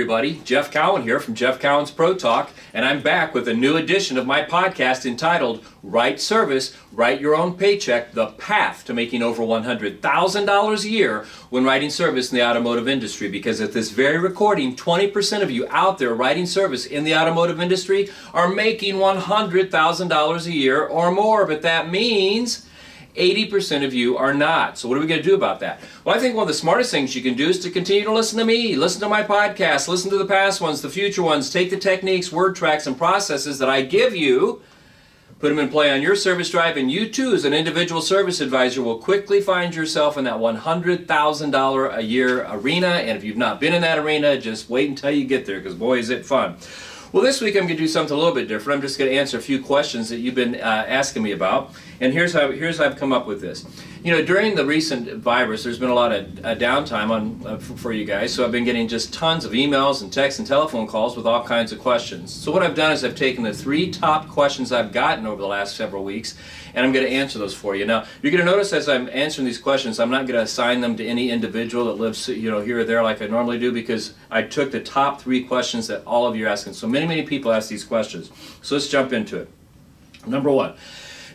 everybody. Jeff Cowan here from Jeff Cowan's Pro Talk, and I'm back with a new edition of my podcast entitled Right Service, Write Your Own Paycheck, The Path to Making Over $100,000 a Year when writing service in the automotive industry. Because at this very recording, 20% of you out there writing service in the automotive industry are making $100,000 a year or more, but that means 80% of you are not. So what are we going to do about that? Well, I think one of the smartest things you can do is to continue to listen to me, listen to my podcast, listen to the past ones, the future ones, take the techniques, word tracks, and processes that I give you, put them in play on your service drive, and you too, as an individual service advisor, will quickly find yourself in that $100,000 a year arena. And if you've not been in that arena, just wait until you get there, because boy, is it fun. Well, this week I'm going to do something a little bit different. I'm just going to answer a few questions that you've been asking me about. And here's how I've come up with this. You know, during the recent virus, there's been a lot of downtime for you guys. So I've been getting just tons of emails and texts and telephone calls with all kinds of questions. So what I've done is I've taken the 3 top questions I've gotten over the last several weeks, and I'm going to answer those for you. Now, you're going to notice as I'm answering these questions, I'm not going to assign them to any individual that lives, here or there like I normally do, because I took the top 3 questions that all of you are asking. So many people ask these questions. So let's jump into it. Number 1.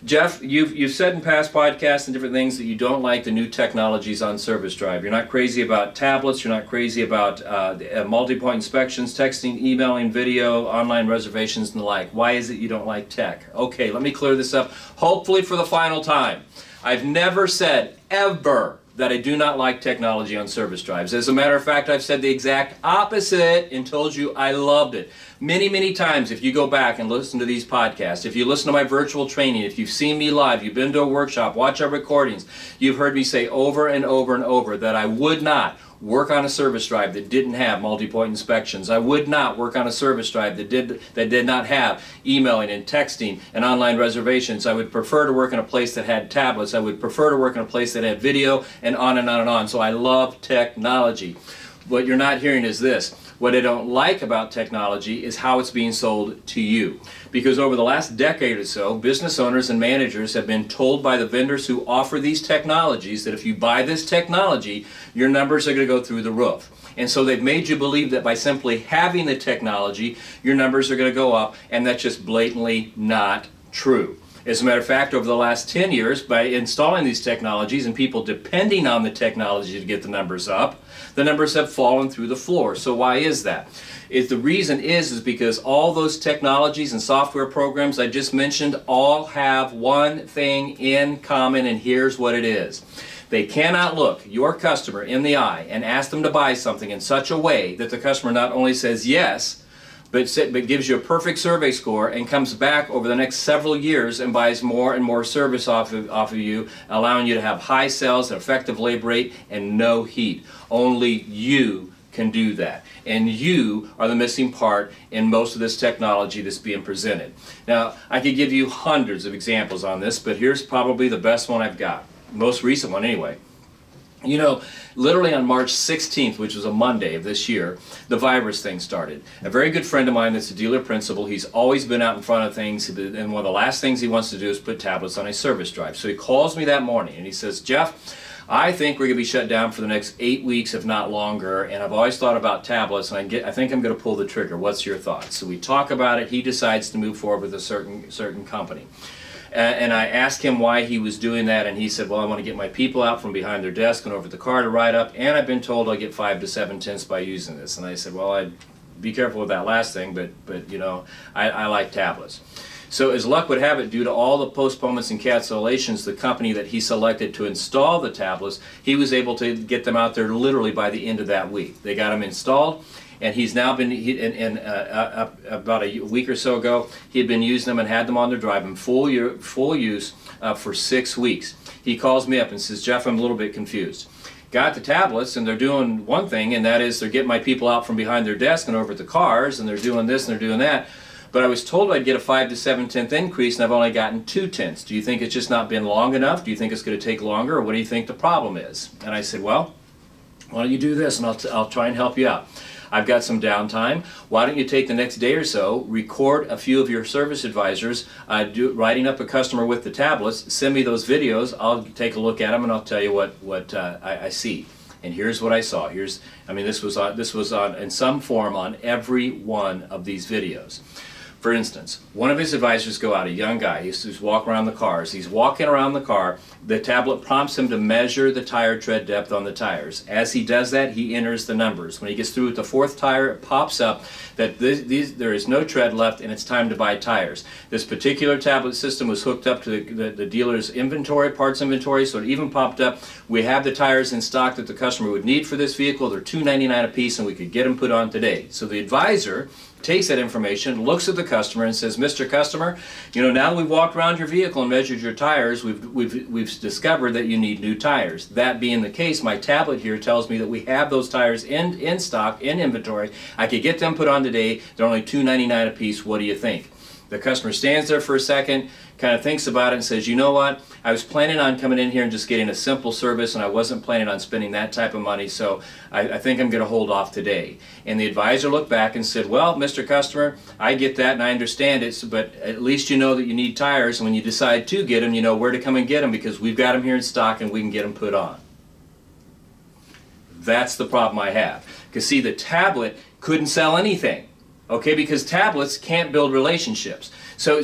Jeff, you've said in past podcasts and different things that you don't like the new technologies on Service Drive. You're not crazy about tablets. You're not crazy about multi-point inspections, texting, emailing, video, online reservations, and the like. Why is it you don't like tech? Okay, let me clear this up, hopefully for the final time. I've never said, ever, that I do not like technology on service drives. As a matter of fact, I've said the exact opposite and told you I loved it. Many times, if you go back and listen to these podcasts, if you listen to my virtual training, if you've seen me live, you've been to a workshop, watch our recordings, you've heard me say over and over that I would not work on a service drive that didn't have multi-point inspections. I would not work on a service drive that did not have emailing and texting and online reservations. I would prefer to work in a place that had tablets. I would prefer to work in a place that had video, and on and on and on. So I love technology. What you're not hearing is this. What I don't like about technology is how it's being sold to you. Because over the last decade or so, business owners and managers have been told by the vendors who offer these technologies that if you buy this technology, your numbers are going to go through the roof. And so they've made you believe that by simply having the technology, your numbers are going to go up, and that's just blatantly not true. As a matter of fact, over the last 10 years, by installing these technologies and people depending on the technology to get the numbers up, the numbers have fallen through the floor. So why is that? The reason is because all those technologies and software programs I just mentioned all have one thing in common, and here's what it is. They cannot look your customer in the eye and ask them to buy something in such a way that the customer not only says yes, but gives you a perfect survey score and comes back over the next several years and buys more and more service off of you, allowing you to have high sales, an effective labor rate, and no heat. Only you can do that. And you are the missing part in most of this technology that's being presented. Now, I could give you hundreds of examples on this, but here's probably the best one I've got. Most recent one anyway. You know, literally on March 16th, which was a Monday of this year, the virus thing started. A very good friend of mine that's a dealer principal, he's always been out in front of things, and one of the last things he wants to do is put tablets on a service drive. So he calls me that morning and he says, Jeff, I think we're going to be shut down for the next 8 weeks, if not longer, and I've always thought about tablets, and I think I'm going to pull the trigger. What's your thoughts? So we talk about it. He decides to move forward with a certain company. And I asked him why he was doing that, and he said, well, I want to get my people out from behind their desk and over to the car to ride up, and I've been told I'll get 5 to 7 tenths by using this. And I said, well, I'd be careful with that last thing, but you know, I like tablets. So as luck would have it, due to all the postponements and cancellations, the company that he selected to install the tablets, he was able to get them out there literally by the end of that week. They got them installed. And he's now been, about a week or so ago, he had been using them and had them on their drive in full use for 6 weeks. He calls me up and says, Jeff, I'm a little bit confused. Got the tablets, and they're doing one thing, and that is they're getting my people out from behind their desk and over at the cars, and they're doing this and they're doing that. But I was told I'd get a 5 to 7 tenth increase, and I've only gotten 2 tenths. Do you think it's just not been long enough? Do you think it's going to take longer, or what do you think the problem is? And I said, well, why don't you do this, and I'll try and help you out. I've got some downtime. Why don't you take the next day or so, record a few of your service advisors writing up a customer with the tablets, send me those videos, I'll take a look at them and I'll tell you what I see. And here's what I saw. This was on in some form on every one of these videos. For instance, one of his advisors go out, a young guy, he's walking around the car. As he's walking around the car, the tablet prompts him to measure the tire tread depth on the tires. As he does that, he enters the numbers. When he gets through with the fourth tire, it pops up that there is no tread left and it's time to buy tires. This particular tablet system was hooked up to the dealer's inventory, parts inventory, so it even popped up, we have the tires in stock that the customer would need for this vehicle. They're $2.99 a piece and we could get them put on today. So the advisor takes that information, looks at the customer and says, Mr. Customer, now that we've walked around your vehicle and measured your tires, we've discovered that you need new tires. That being the case, my tablet here tells me that we have those tires in stock, in inventory. I could get them put on today. They're only $2.99 a piece. What do you think? The customer stands there for a second, kind of thinks about it and says, you know what, I was planning on coming in here and just getting a simple service and I wasn't planning on spending that type of money, so I think I'm going to hold off today. And the advisor looked back and said, well, Mr. Customer, I get that and I understand it, but at least you know that you need tires, and when you decide to get them, you know where to come and get them because we've got them here in stock and we can get them put on. That's the problem I have. Because see, the tablet couldn't sell anything. Okay, because tablets can't build relationships. So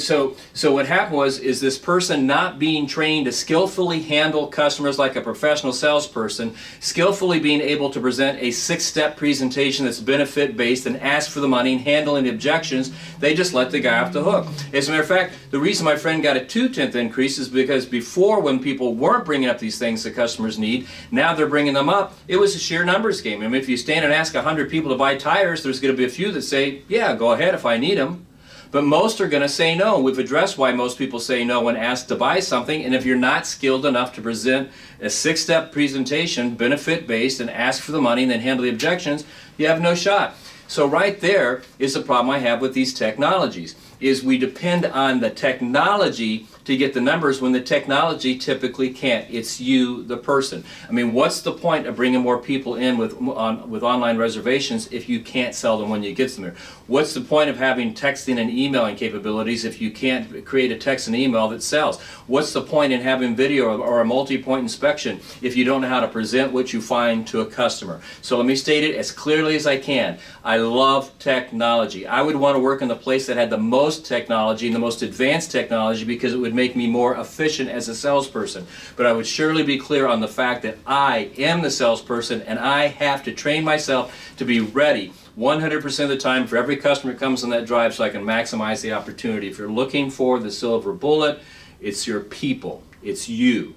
what happened is this person not being trained to skillfully handle customers like a professional salesperson, skillfully being able to present a 6-step presentation that's benefit-based and ask for the money and handling the objections, they just let the guy off the hook. As a matter of fact, the reason my friend got a 2/10 increase is because before, when people weren't bringing up these things that customers need, now they're bringing them up. It was a sheer numbers game. I mean, if you stand and ask 100 people to buy tires, there's going to be a few that say, yeah, go ahead if I need them. But most are going to say no. We've addressed why most people say no when asked to buy something, and if you're not skilled enough to present a 6-step presentation, benefit-based, and ask for the money and then handle the objections, you have no shot. So right there is the problem I have with these technologies, is we depend on the technology to get the numbers when the technology typically can't. It's you, the person. I mean, what's the point of bringing more people in with online reservations if you can't sell them when you get them there? What's the point of having texting and emailing capabilities if you can't create a text and email that sells? What's the point in having video or a multi-point inspection if you don't know how to present what you find to a customer? So let me state it as clearly as I can. I love technology. I would want to work in the place that had the most technology and the most advanced technology because it would make me more efficient as a salesperson. But I would surely be clear on the fact that I am the salesperson and I have to train myself to be ready 100% of the time for every customer that comes on that drive so I can maximize the opportunity. If you're looking for the silver bullet, it's your people. It's you.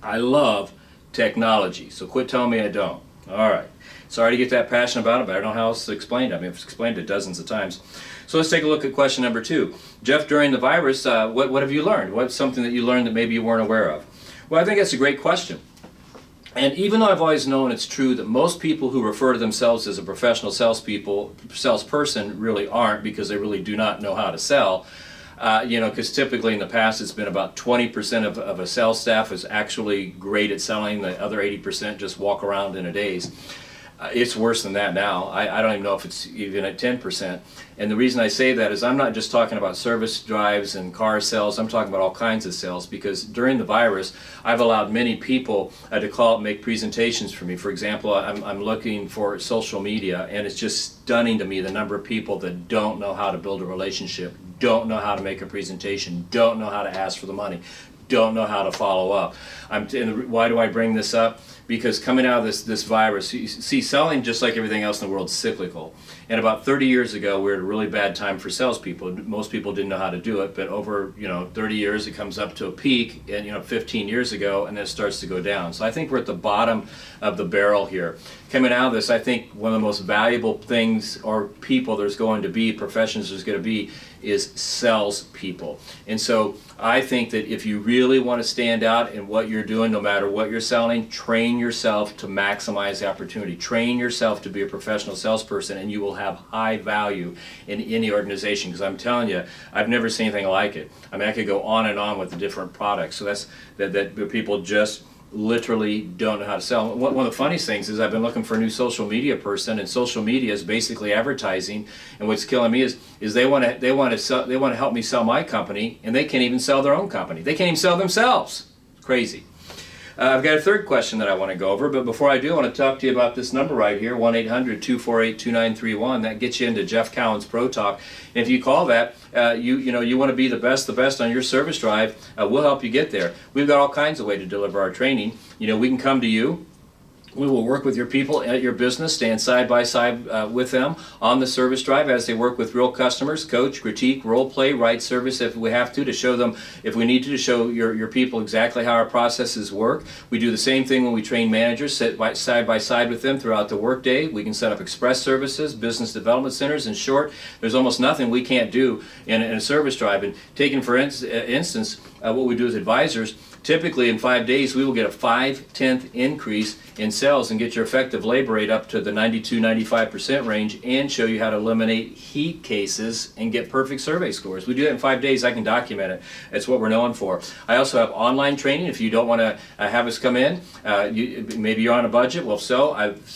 I love technology, so quit telling me I don't. All right. Sorry to get that passionate about it, but I don't know how else to explain it. I mean, I've explained it dozens of times. So let's take a look at question number 2. Jeff, during the virus, what have you learned? What's something that you learned that maybe you weren't aware of? Well, I think that's a great question. And even though I've always known it's true that most people who refer to themselves as a professional salesperson really aren't, because they really do not know how to sell, because typically in the past it's been about 20% of a sales staff is actually great at selling, the other 80% just walk around in a daze. It's worse than that now. I don't even know if it's even at 10%. And the reason I say that is I'm not just talking about service drives and car sales. I'm talking about all kinds of sales, because during the virus, I've allowed many people to call and make presentations for me. For example, I'm looking for social media, and it's just stunning to me the number of people that don't know how to build a relationship, don't know how to make a presentation, don't know how to ask for the money, don't know how to follow up. And why do I bring this up? Because coming out of this virus, you see, selling, just like everything else in the world, is cyclical. And about 30 years ago, we were at a really bad time for salespeople. Most people didn't know how to do it, but over 30 years, it comes up to a peak, and 15 years ago, and then it starts to go down. So I think we're at the bottom of the barrel here. Coming out of this, I think one of the most valuable things or people there's going to be, professions there's going to be, is salespeople. And so I think that if you really want to stand out in what you're doing, no matter what you're selling, train yourself to maximize the opportunity. Train yourself to be a professional salesperson, and you will have high value in any organization, because I'm telling you, I've never seen anything like it. I mean, I could go on and on with the different products. So that people just literally don't know how to sell. One of the funniest things is I've been looking for a new social media person, and social media is basically advertising. And what's killing me is they want to help me sell my company, and they can't even sell their own company. They can't even sell themselves. Crazy. I've got a third question that I want to go over, but before I do, I want to talk to you about this number right here, 1-800-248-2931. That gets you into Jeff Cowan's Pro Talk. And if you call that, you want to be the best on your service drive, we'll help you get there. We've got all kinds of ways to deliver our training. We can come to you. We will work with your people at your business, stand side by side with them on the service drive as they work with real customers, coach, critique, role play, right service if we have to show them, if we need to show your people exactly how our processes work. We do the same thing when we train managers, sit side by side with them throughout the workday. We can set up express services, business development centers. In short, there's almost nothing we can't do in a service drive. And taking for instance, what we do as advisors, typically in 5 days we will get a 5/10 increase in sales and get your effective labor rate up to the 92-95% range and show you how to eliminate heat cases and get perfect survey scores. We do that in 5 days. I can document it. It's what we're known for. I also have online training. If you don't want to have us come in, maybe you're on a budget. Well,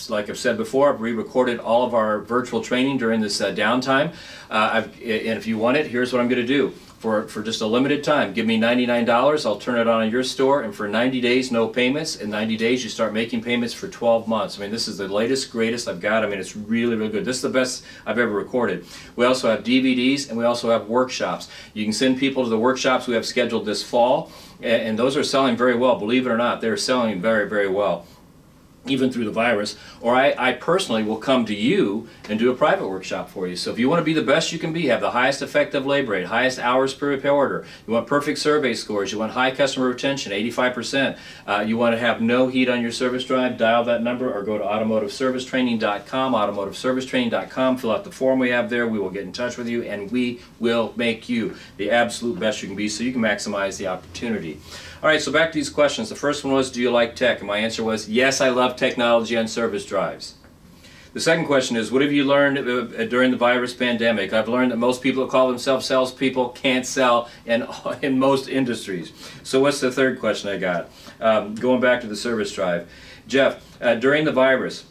like I've said before, I've re-recorded all of our virtual training during this downtime. And if you want it, here's what I'm going to do. For just a limited time, give me $99, I'll turn it on in your store, and for 90 days, no payments. In 90 days, you start making payments for 12 months. I mean, this is the latest, greatest I've got. I mean, it's really, really good. This is the best I've ever recorded. We also have DVDs, and we also have workshops. You can send people to the workshops we have scheduled this fall, and those are selling very well. Believe it or not, they're selling very, very well, even through the virus. Or I personally will come to you and do a private workshop for you. So if you want to be the best you can be, have the highest effective labor rate, highest hours per repair order, you want perfect survey scores, you want high customer retention, 85%, you want to have no heat on your service drive, dial that number or go to automotiveservicetraining.com, automotiveservicetraining.com, fill out the form we have there, we will get in touch with you, and we will make you the absolute best you can be so you can maximize the opportunity. All right, so back to these questions. The first one was, do you like tech? And my answer was, yes, I love technology on service drives. The second question is, what have you learned during the virus pandemic? I've learned that most people that call themselves salespeople can't sell in most industries. So what's the third question I got? Going back to the service drive. Jeff, during the virus,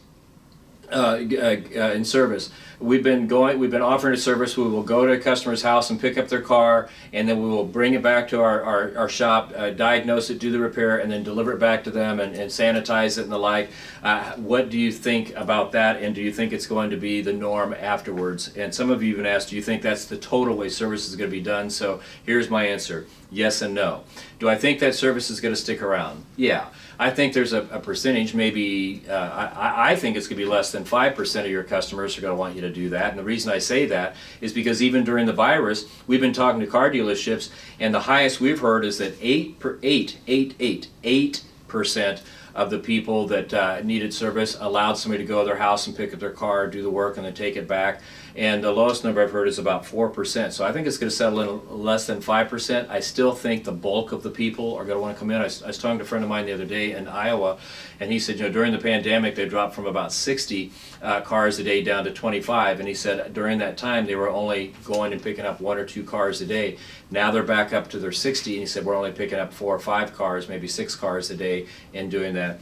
in service, we've been offering a service. We will go to a customer's house and pick up their car, and then we will bring it back to our shop, diagnose it, do the repair, and then deliver it back to them and sanitize it and the like. What do you think about that, and do you think it's going to be the norm afterwards? And some of you even asked, do you think that's the total way service is going to be done? So here's my answer. Yes and no. Do I think that service is going to stick around? Yeah. I think there's a percentage, maybe, I think it's going to be less than 5% of your customers are going to want you to do that. And the reason I say that is because even during the virus, we've been talking to car dealerships, and the highest we've heard is that 8% of the people that needed service allowed somebody to go to their house and pick up their car, do the work, and then take it back. And the lowest number I've heard is about 4%. So I think it's going to settle in less than 5%. I still think the bulk of the people are going to want to come in. I was talking to a friend of mine the other day in Iowa, and he said, during the pandemic, they dropped from about 60 cars a day down to 25. And he said during that time, they were only going and picking up 1 or 2 cars a day. Now they're back up to their 60, and he said, we're only picking up 4 or 5 cars, maybe 6 cars a day in doing that.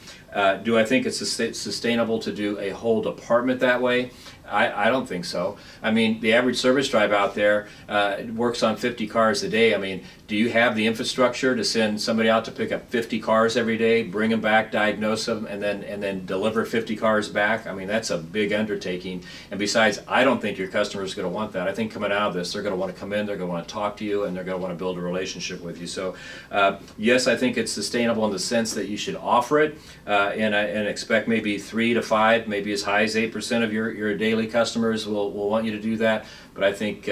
Do I think it's sustainable to do a whole department that way? I don't think so. I mean, the average service drive out there works on 50 cars a day. I mean, do you have the infrastructure to send somebody out to pick up 50 cars every day, bring them back, diagnose them, and then deliver 50 cars back? I mean, that's a big undertaking. And besides, I don't think your customer is going to want that. I think coming out of this, they're going to want to come in, they're going to want to talk to you, and they're going to want to build a relationship with you. So, yes, I think it's sustainable in the sense that you should offer it and expect maybe 3 to 5, maybe as high as 8% of your daily customers will want you to do that. But I think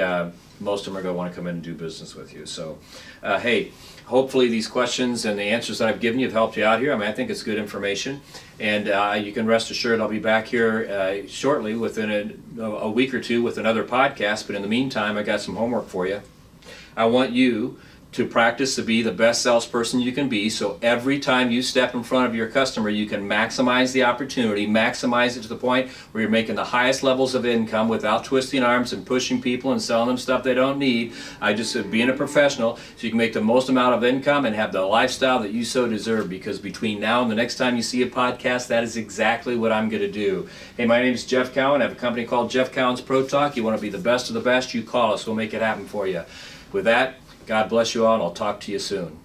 most of them are going to want to come in and do business with you. So, hey, hopefully these questions and the answers that I've given you have helped you out here. I mean, I think it's good information. And you can rest assured I'll be back here shortly, within a week or two, with another podcast. But in the meantime, I got some homework for you. I want you to practice to be the best salesperson you can be, so every time you step in front of your customer, you can maximize the opportunity, maximize it to the point where you're making the highest levels of income without twisting arms and pushing people and selling them stuff they don't need. I just said being a professional so you can make the most amount of income and have the lifestyle that you so deserve, because between now and the next time you see a podcast, that is exactly what I'm going to do. Hey, my name is Jeff Cowan. I have a company called Jeff Cowan's Pro Talk. You want to be the best of the best, you call us. We'll make it happen for you. With that, God bless you all, and I'll talk to you soon.